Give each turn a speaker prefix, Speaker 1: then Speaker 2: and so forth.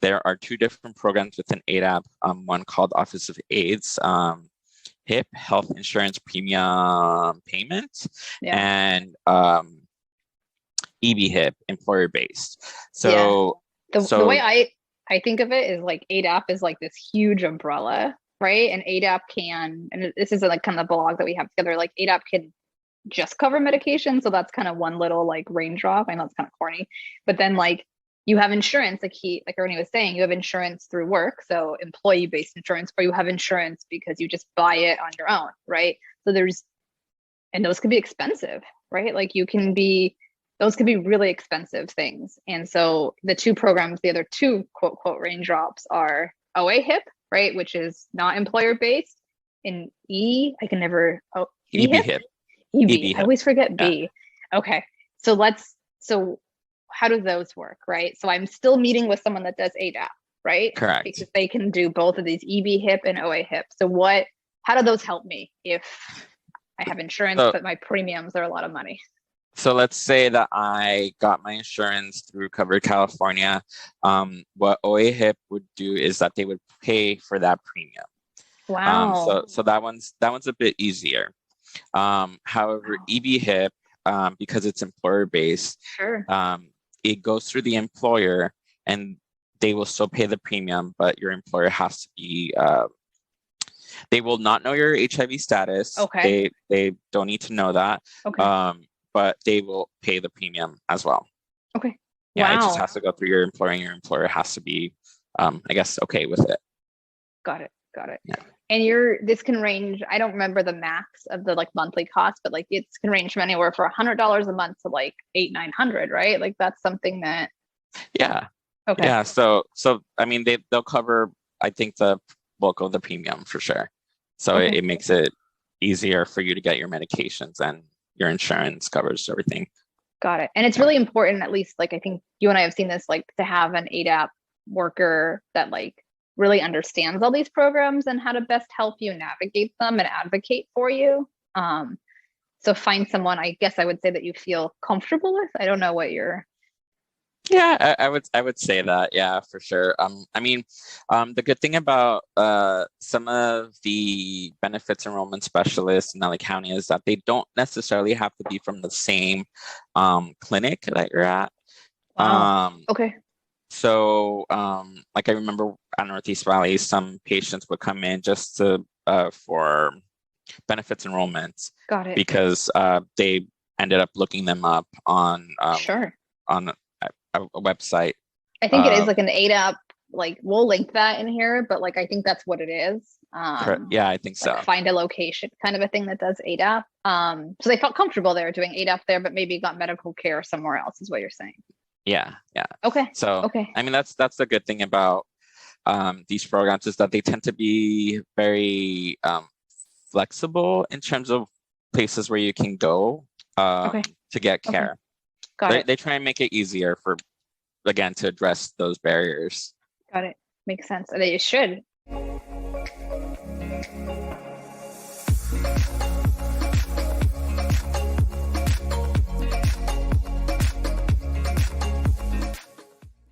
Speaker 1: there are two different programs within ADAP, one called Office of AIDS, HIP, Health Insurance Premium Payment, and EB-HIP, employer-based. So,
Speaker 2: the way I think of it is like ADAP is like this huge umbrella, right? And ADAP can, and this is like kind of the blog that we have together, like ADAP can just cover medication. So that's kind of one little like raindrop. I know it's kind of corny, but then like you have insurance, like Ernie was saying, you have insurance through work, so employee-based insurance, or you have insurance because you just buy it on your own, right? So and those can be expensive, right? Like those could be really expensive things. And so the two programs, the other two quote, quote raindrops are OA HIP, right? Which is not employer-based, and EB-HIP. EB. I always forget B. Okay. So how do those work, right? So I'm still meeting with someone that does ADAP, right?
Speaker 1: Correct.
Speaker 2: Because they can do both of these EB-HIP and OA HIP. So how do those help me if I have insurance, but my premiums are a lot of money?
Speaker 1: So let's say that I got my insurance through Covered California. What OA HIP would do is that they would pay for that premium.
Speaker 2: Wow.
Speaker 1: So that one's a bit easier. However, EB-HIP, because it's employer-based,
Speaker 2: sure.
Speaker 1: It goes through the employer and they will still pay the premium, but your employer has to be, they will not know your HIV status.
Speaker 2: Okay.
Speaker 1: They don't need to know that.
Speaker 2: Okay.
Speaker 1: But they will pay the premium as well.
Speaker 2: Okay.
Speaker 1: Yeah,
Speaker 2: wow.
Speaker 1: It just has to go through your employer, and your employer has to be, I guess, okay with it.
Speaker 2: Got it.
Speaker 1: Yeah.
Speaker 2: And this can range, I don't remember the max of the like monthly cost, but like it can range from anywhere for $100 a month to like $800-900, right? Like that's something that.
Speaker 1: Yeah.
Speaker 2: Okay.
Speaker 1: Yeah. So I mean, they'll cover, I think, the bulk of the premium for sure. So it makes it easier for you to get your medications, and your insurance covers everything.
Speaker 2: Got it. And it's really important, at least like I think you and I have seen this, like to have an ADAP worker that like really understands all these programs and how to best help you navigate them and advocate for you. So find someone, I guess I would say, that you feel comfortable with. I don't know what you're.
Speaker 1: Yeah, I would say that. Yeah, for sure. I mean, the good thing about some of the benefits enrollment specialists in LA County is that they don't necessarily have to be from the same clinic that you're at.
Speaker 2: Wow. Okay.
Speaker 1: So, like I remember at Northeast Valley, some patients would come in just for benefits enrollments.
Speaker 2: Got it.
Speaker 1: Because they ended up looking them up on on a website.
Speaker 2: I think it is like an ADAP. Like we'll link that in here, but like I think that's what it is.
Speaker 1: Yeah, I think so.
Speaker 2: Like find a location kind of a thing that does ADAP. So they felt comfortable there doing ADAP there, but maybe got medical care somewhere else, is what you're saying.
Speaker 1: Yeah.
Speaker 2: Okay.
Speaker 1: So I mean, that's the good thing about these programs, is that they tend to be very flexible in terms of places where you can go to get care.
Speaker 2: Got it.
Speaker 1: They try and make it easier to address those barriers.
Speaker 2: Got it. Makes sense. They should.